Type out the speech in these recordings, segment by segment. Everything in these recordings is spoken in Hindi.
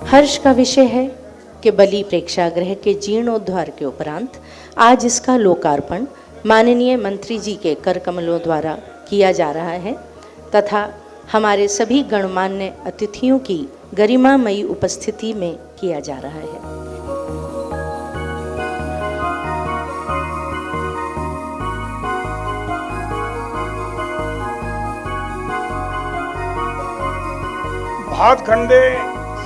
हर्ष का विषय है कि बलि प्रेक्षागृह के जीर्णोद्धार के उपरांत आज इसका लोकार्पण माननीय मंत्री जी के कर कमलों द्वारा किया जा रहा है तथा हमारे सभी गणमान्य अतिथियों की गरिमामयी उपस्थिति में किया जा रहा है। भातखंडे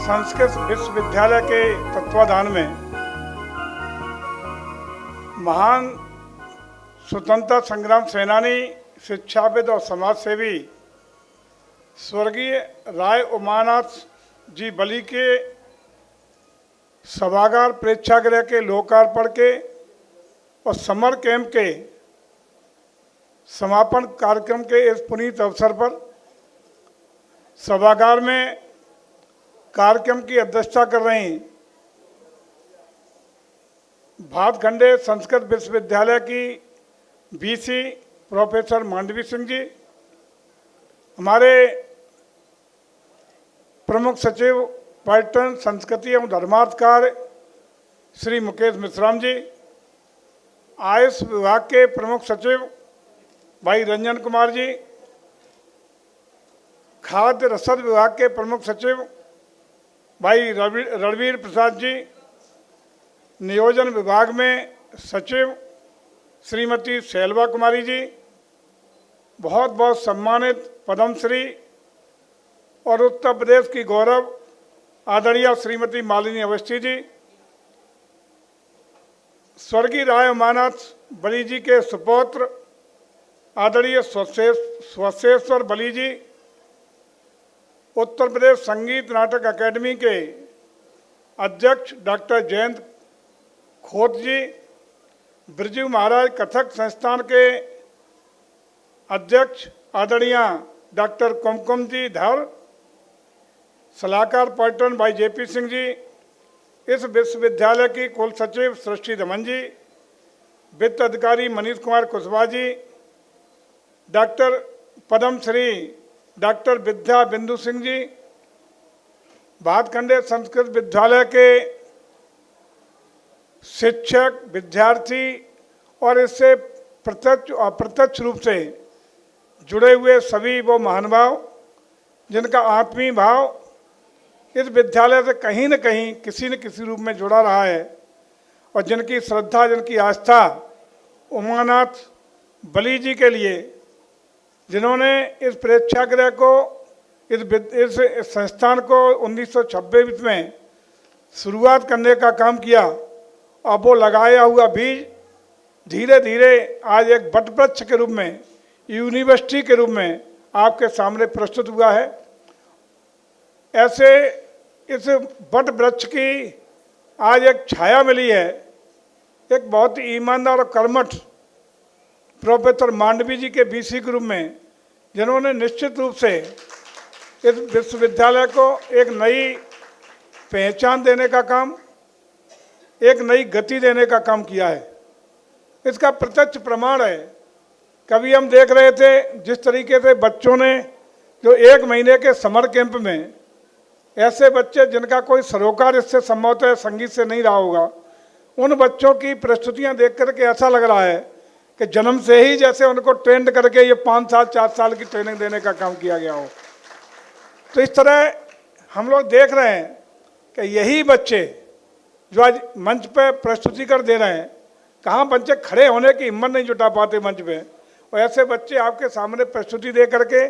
संस्कृत विश्वविद्यालय के तत्वाधान में महान स्वतंत्रता संग्राम सेनानी, शिक्षाविद और समाजसेवी स्वर्गीय राय उमानाथ जी बलि के सभागार प्रेक्षागृह के लोकार्पण के और समर कैंप के समापन कार्यक्रम के इस पुनीत अवसर पर सभागार में कार्यक्रम की अध्यक्षता कर रही भातखंडे संस्कृत विश्वविद्यालय की वीसी प्रोफेसर मांडवी सिंह जी, हमारे प्रमुख सचिव पर्यटन, संस्कृति एवं धर्मार्थ कार्य श्री मुकेश मिश्राम जी, आयुष विभाग के प्रमुख सचिव भाई रंजन कुमार जी, खाद्य रसद विभाग के प्रमुख सचिव भाई रणवीर प्रसाद जी, नियोजन विभाग में सचिव श्रीमती शैलवा कुमारी जी, बहुत बहुत सम्मानित पद्मश्री और उत्तर प्रदेश की गौरव आदरणीय श्रीमती मालिनी अवस्थी जी, स्वर्गीय राय उमानाथ बलि जी के सुपौत्र आदरणीय स्वशेश्वर बलि जी, उत्तर प्रदेश संगीत नाटक अकेडमी के अध्यक्ष डॉक्टर जयंत खोत जी, ब्रजू महाराज कथक संस्थान के अध्यक्ष आदरणीय डॉक्टर कुमकुम जी धर, सलाहकार पर्यटन भाई जेपी सिंह जी, इस विश्वविद्यालय की कुल सचिव सृष्टि दमन जी, वित्त अधिकारी मनीष कुमार कुशवाहा जी, डॉक्टर पद्मश्री डॉक्टर विद्या बिंदु सिंह जी, भातखंडे संस्कृत विद्यालय के शिक्षक, विद्यार्थी और इससे प्रत्यक्ष और अप्रत्यक्ष रूप से जुड़े हुए सभी वो महानुभाव जिनका आत्मीय भाव इस विद्यालय से कहीं न कहीं किसी न किसी रूप में जुड़ा रहा है और जिनकी श्रद्धा, जिनकी आस्था उमानाथ बलि जी के लिए, जिन्होंने इस प्रेक्षागृह को, इस संस्थान को 1926 में शुरुआत करने का काम किया, अब वो लगाया हुआ बीज धीरे धीरे आज एक वट वृक्ष के रूप में, यूनिवर्सिटी के रूप में आपके सामने प्रस्तुत हुआ है। ऐसे इस वट वृक्ष की आज एक छाया मिली है, एक बहुत ही ईमानदार और कर्मठ प्रोफेसर मांडवी जी के बीसी के रूप में, जिन्होंने निश्चित रूप से इस विश्वविद्यालय को एक नई पहचान देने का काम, एक नई गति देने का काम किया है। इसका प्रत्यक्ष प्रमाण है। कभी हम देख रहे थे जिस तरीके से बच्चों ने जो 1 महीने के समर कैंप में, ऐसे बच्चे जिनका कोई सरोकार इससे संभवतः संगीत से नहीं रहा होगा, उन बच्चों की प्रस्तुतियां देख करके ऐसा लग रहा है कि जन्म से ही जैसे उनको ट्रेंड करके ये 5 साल 4 साल की ट्रेनिंग देने का काम किया गया हो। तो इस तरह हम लोग देख रहे हैं कि यही बच्चे जो आज मंच पे प्रस्तुति कर दे रहे हैं, कहाँ बच्चे खड़े होने की हिम्मत नहीं जुटा पाते मंच पे, और ऐसे बच्चे आपके सामने प्रस्तुति दे करके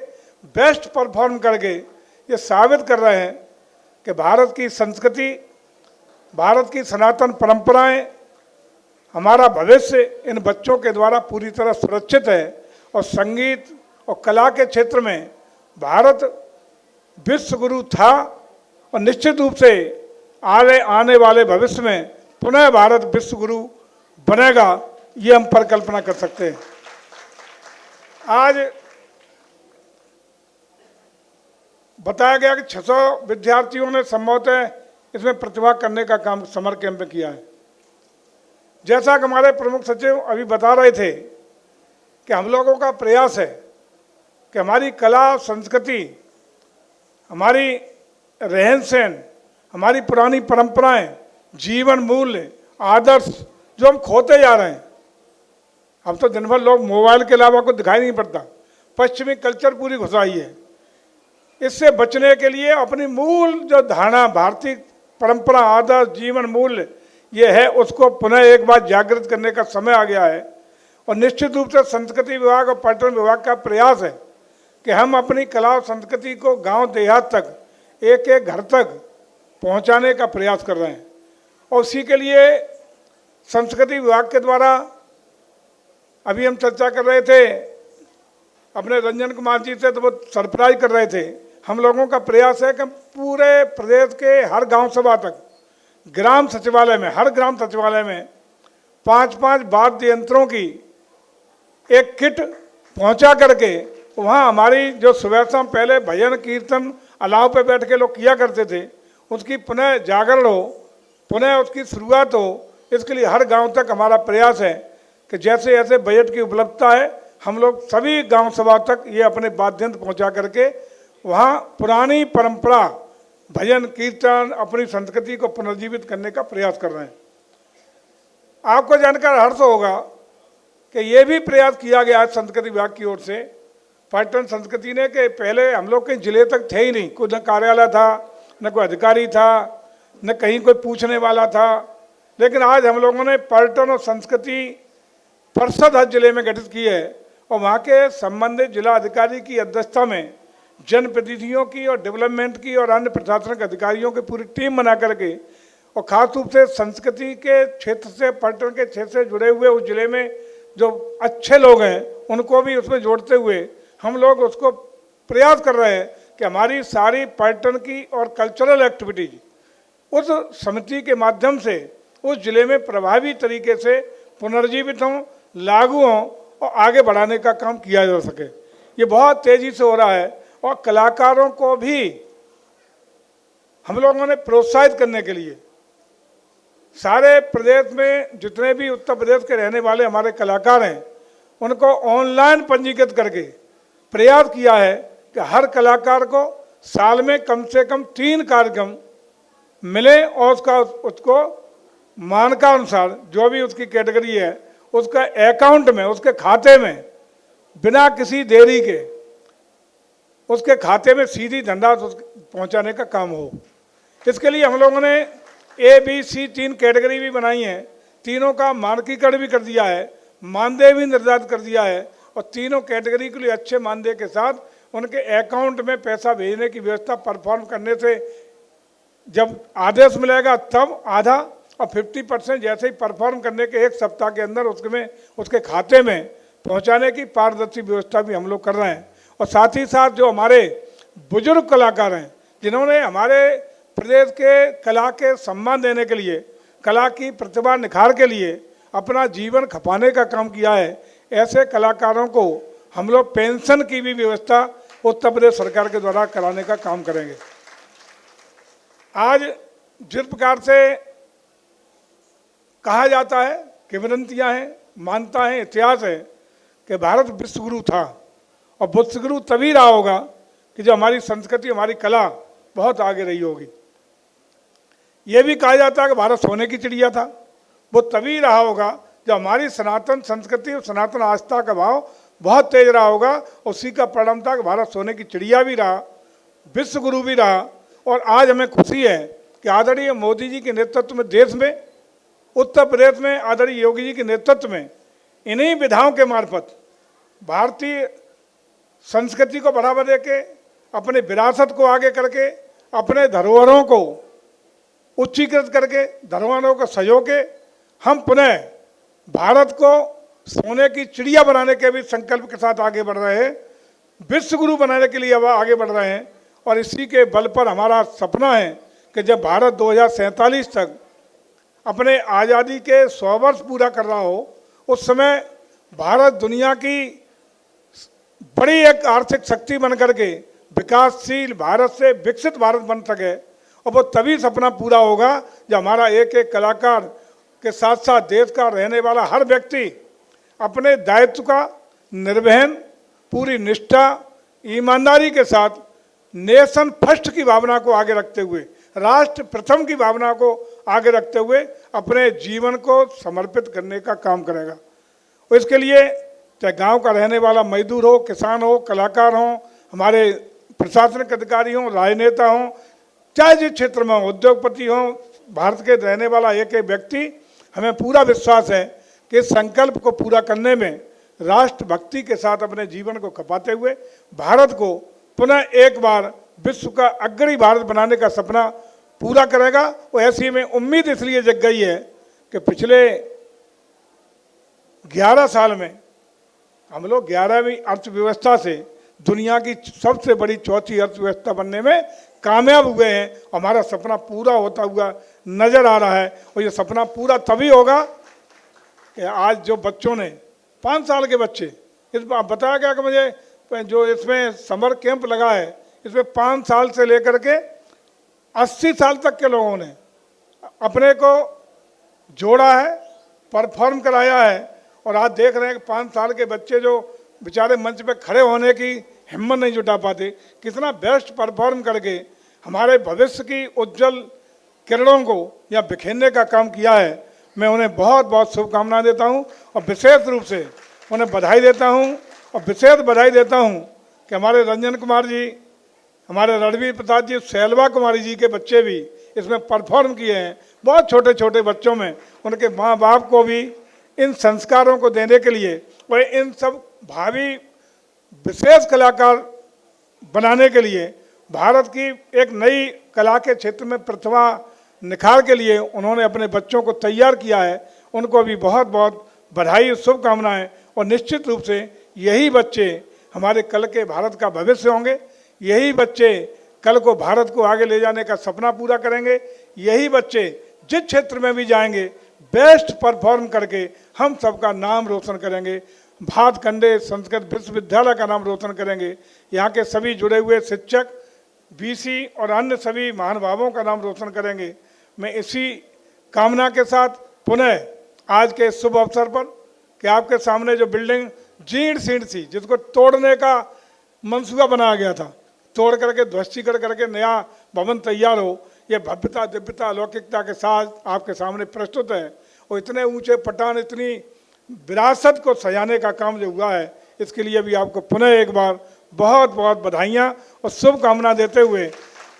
बेस्ट परफॉर्म करके ये साबित कर रहे हैं कि भारत की संस्कृति, भारत की सनातन परंपराएं, हमारा भविष्य इन बच्चों के द्वारा पूरी तरह सुरक्षित है। और संगीत और कला के क्षेत्र में भारत विश्व गुरु था और निश्चित रूप से आने वाले भविष्य में पुनः भारत विश्व गुरु बनेगा, ये हम परिकल्पना कर सकते हैं। आज बताया गया कि 600 विद्यार्थियों ने संभवतः इसमें प्रतिभा करने का काम समर कैंप में किया है। जैसा कि हमारे प्रमुख सचिव अभी बता रहे थे कि हम लोगों का प्रयास है कि हमारी कला, संस्कृति, हमारी रहन सहन, हमारी पुरानी परंपराएं, जीवन मूल्य, आदर्श जो हम खोते जा रहे हैं। अब तो दिन भर लोग मोबाइल के अलावा कुछ दिखाई नहीं पड़ता, पश्चिमी कल्चर पूरी घुसाई है। इससे बचने के लिए अपनी मूल जो धारणा, भारतीय परंपरा, आदर्श, जीवन मूल्य ये है, उसको पुनः एक बार जागृत करने का समय आ गया है। और निश्चित रूप से संस्कृति विभाग और पर्यटन विभाग का प्रयास है कि हम अपनी कला और संस्कृति को गांव देहात तक, एक एक घर तक पहुंचाने का प्रयास कर रहे हैं। और उसी के लिए संस्कृति विभाग के द्वारा अभी हम चर्चा कर रहे थे अपने रंजन कुमार जी से, तो वो सरप्राइज कर रहे थे। हम लोगों का प्रयास है कि पूरे प्रदेश के हर गांव सभा तक, ग्राम सचिवालय में, हर ग्राम सचिवालय में 5-5 वाद्य यंत्रों की एक किट पहुंचा करके वहाँ हमारी जो सुबह शाम पहले भजन कीर्तन अलाव पे बैठ के लोग किया करते थे, उसकी पुनः जागरण हो, पुनः उसकी शुरुआत हो। इसके लिए हर गांव तक हमारा प्रयास है कि जैसे जैसे बजट की उपलब्धता है, हम लोग सभी गांव सभा तक ये अपने वाद्य यंत्र पहुँचा करके वहाँ पुरानी परंपरा, भजन कीर्तन, अपनी संस्कृति को पुनर्जीवित करने का प्रयास कर रहे हैं। आपको जानकर हर्ष होगा कि ये भी प्रयास किया गया है संस्कृति विभाग की ओर से, पर्यटन संस्कृति ने, कि पहले हम लोग कहीं जिले तक थे ही नहीं, कोई न कार्यालय था, न कोई अधिकारी था, न कहीं कोई पूछने वाला था। लेकिन आज हम लोगों ने पर्यटन और संस्कृति परिषद हर जिले में गठित की है और वहाँ के संबंधित जिला अधिकारी की अध्यक्षता में जनप्रतिनिधियों की और डेवलपमेंट की और अन्य प्रशासनिक अधिकारियों की पूरी टीम बना करके, और खास रूप से संस्कृति के क्षेत्र से, पर्यटन के क्षेत्र से जुड़े हुए उस जिले में जो अच्छे लोग हैं उनको भी उसमें जोड़ते हुए हम लोग उसको प्रयास कर रहे हैं कि हमारी सारी पर्यटन की और कल्चरल एक्टिविटीज उस समिति के माध्यम से उस जिले में प्रभावी तरीके से पुनर्जीवित हों, लागू हों और आगे बढ़ाने का काम किया जा सके। ये बहुत तेज़ी से हो रहा है और कलाकारों को भी हम लोगों ने प्रोत्साहित करने के लिए सारे प्रदेश में जितने भी उत्तर प्रदेश के रहने वाले हमारे कलाकार हैं उनको ऑनलाइन पंजीकृत करके प्रयास किया है कि हर कलाकार को साल में कम से कम 3 कार्यक्रम मिले और उसको मानकानुसार जो भी उसकी कैटेगरी है उसका अकाउंट में, उसके खाते में बिना किसी देरी के उसके खाते में सीधी धनराशि पहुंचाने का काम हो। इसके लिए हम लोगों ने ABC 3 कैटेगरी भी बनाई है, तीनों का मानकीकरण भी कर दिया है, मानदेय भी निर्धारित कर दिया है और तीनों कैटेगरी के लिए अच्छे मानदेय के साथ उनके अकाउंट में पैसा भेजने की व्यवस्था परफॉर्म करने से जब आदेश मिलेगा तब आधा और 50% जैसे ही परफॉर्म करने के 1 सप्ताह के अंदर उसके खाते में पहुंचाने की पारदर्शी व्यवस्था भी हम लोग कर रहे हैं। और साथ ही साथ जो हमारे बुजुर्ग कलाकार हैं जिन्होंने हमारे प्रदेश के कला के सम्मान देने के लिए, कला की प्रतिभा निखार के लिए अपना जीवन खपाने का काम किया है, ऐसे कलाकारों को हम लोग पेंशन की भी व्यवस्था उत्तर प्रदेश सरकार के द्वारा कराने का काम करेंगे। आज जिस प्रकार से कहा जाता है, किंवदंतियाँ हैं, मानता है, इतिहास है कि भारत विश्वगुरु था और विश्वगुरु तभी रहा होगा कि जो हमारी संस्कृति, हमारी कला बहुत आगे रही होगी। ये भी कहा जाता है कि भारत सोने की चिड़िया था, वो तभी रहा होगा जब हमारी सनातन संस्कृति और सनातन आस्था का भाव बहुत तेज रहा होगा। उसी का परिणाम था कि भारत सोने की चिड़िया भी रहा, विश्वगुरु भी रहा। और आज हमें खुशी है कि आदरणीय मोदी जी के नेतृत्व में देश में, उत्तर प्रदेश में आदरणीय योगी जी के नेतृत्व में इन्हीं विधाओं के मार्फत भारतीय संस्कृति को बढ़ावा देके, अपने विरासत को आगे करके, अपने धरोहरों को उच्चीकृत करके, धरोहरों को सजो के हम पुनः भारत को सोने की चिड़िया बनाने के भी संकल्प के साथ आगे बढ़ रहे हैं, विश्वगुरु बनाने के लिए अब आगे बढ़ रहे हैं। और इसी के बल पर हमारा सपना है कि जब भारत 2047 तक अपने आज़ादी के 100 वर्ष पूरा कर रहा हो, उस समय भारत दुनिया की बड़ी एक आर्थिक शक्ति बन करके विकासशील भारत से विकसित भारत बन सके। और वो तभी सपना पूरा होगा जब हमारा एक एक कलाकार के साथ साथ देश का रहने वाला हर व्यक्ति अपने दायित्व का निर्वहन पूरी निष्ठा, ईमानदारी के साथ नेशन फर्स्ट की भावना को आगे रखते हुए राष्ट्र प्रथम की भावना को आगे रखते हुए अपने जीवन को समर्पित करने का काम करेगा। और इसके लिए चाहे गांव का रहने वाला मजदूर हो, किसान हो, कलाकार हो, हमारे प्रशासनिक अधिकारी हों, राजनेता हों, चाहे जिस क्षेत्र में हो, उद्योगपति हों, भारत के रहने वाला एक एक व्यक्ति, हमें पूरा विश्वास है कि इस संकल्प को पूरा करने में राष्ट्रभक्ति के साथ अपने जीवन को खपाते हुए भारत को पुनः एक बार विश्व का अग्रणी भारत बनाने का सपना पूरा करेगा। और ऐसी में उम्मीद इसलिए जग गई है कि पिछले 11 साल में हम लोग 11वीं अर्थव्यवस्था से दुनिया की सबसे बड़ी चौथी अर्थव्यवस्था बनने में कामयाब हुए हैं। हमारा सपना पूरा होता हुआ नजर आ रहा है। और ये सपना पूरा तभी होगा कि आज जो बच्चों ने 5 साल के बच्चे, इस बार बताया गया कि मुझे जो इसमें समर कैंप लगा है, इसमें 5 साल से लेकर के 80 साल तक के लोगों ने अपने को जोड़ा है, परफॉर्म कराया है। और आज देख रहे हैं कि 5 साल के बच्चे जो बेचारे मंच पे खड़े होने की हिम्मत नहीं जुटा पाते, कितना बेस्ट परफॉर्म करके हमारे भविष्य की उज्जवल किरणों को या बिखेरने का काम किया है। मैं उन्हें बहुत बहुत शुभकामनाएं देता हूं और विशेष रूप से उन्हें बधाई देता हूं। और विशेष बधाई देता हूं कि हमारे रंजन कुमार जी, हमारे रणवीर प्रसाद जी, शैलवा कुमारी जी के बच्चे भी इसमें परफॉर्म किए हैं। बहुत छोटे छोटे बच्चों में उनके माँ बाप को भी इन संस्कारों को देने के लिए और इन सब भावी विशेष कलाकार बनाने के लिए, भारत की एक नई कला के क्षेत्र में प्रतिभा निखार के लिए उन्होंने अपने बच्चों को तैयार किया है। उनको भी बहुत बहुत बधाई, शुभकामनाएं। और निश्चित रूप से यही बच्चे हमारे कल के भारत का भविष्य होंगे। यही बच्चे कल को भारत को आगे ले जाने का सपना पूरा करेंगे। यही बच्चे जिस क्षेत्र में भी जाएंगे बेस्ट परफॉर्म करके हम सबका नाम रोशन करेंगे। भातखंडे संस्कृत विश्वविद्यालय का नाम रोशन करेंगे। यहाँ के सभी जुड़े हुए शिक्षक, वीसी और अन्य सभी महानुभावों का नाम रोशन करेंगे। मैं इसी कामना के साथ पुनः आज के शुभ अवसर पर कि आपके सामने जो बिल्डिंग जीर्ण शीर्ण थी, जिसको तोड़ने का मंसूबा बनाया गया था, तोड़ करके ध्वस्तीकरण करके नया भवन तैयार हो, ये भव्यता, दिव्यता, अलौकिकता के साथ आपके सामने प्रस्तुत है। और इतने ऊंचे पटान, इतनी विरासत को सजाने का काम जो हुआ है, इसके लिए भी आपको पुनः एक बार बहुत बहुत बधाइयाँ और शुभकामना देते हुए,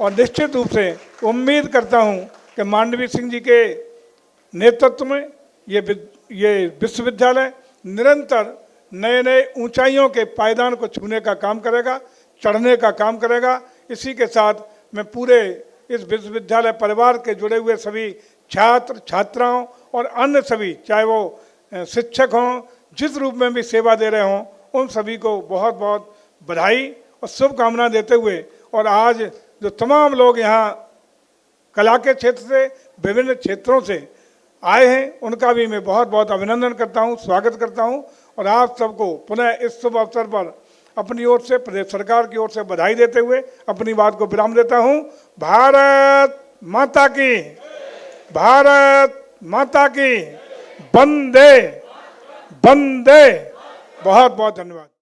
और निश्चित रूप से उम्मीद करता हूँ कि मांडवी सिंह जी के नेतृत्व में ये विश्वविद्यालय निरंतर नए नए ऊंचाइयों के पायदान को छूने का काम करेगा, चढ़ने का काम करेगा। इसी के साथ मैं पूरे इस विश्वविद्यालय परिवार के जुड़े हुए सभी छात्र छात्राओं और अन्य सभी, चाहे वो शिक्षक हों, जिस रूप में भी सेवा दे रहे हों, उन सभी को बहुत बहुत बधाई और शुभकामना देते हुए, और आज जो तमाम लोग यहाँ कला के क्षेत्र से, विभिन्न क्षेत्रों से आए हैं, उनका भी मैं बहुत बहुत अभिनंदन करता हूँ, स्वागत करता हूँ। और आप सबको पुनः इस शुभ अवसर पर अपनी ओर से, प्रदेश सरकार की ओर से बधाई देते हुए अपनी बात को विराम देता हूँ। भारत माता की, भारत माता की, वंदे वंदे। बहुत बहुत धन्यवाद।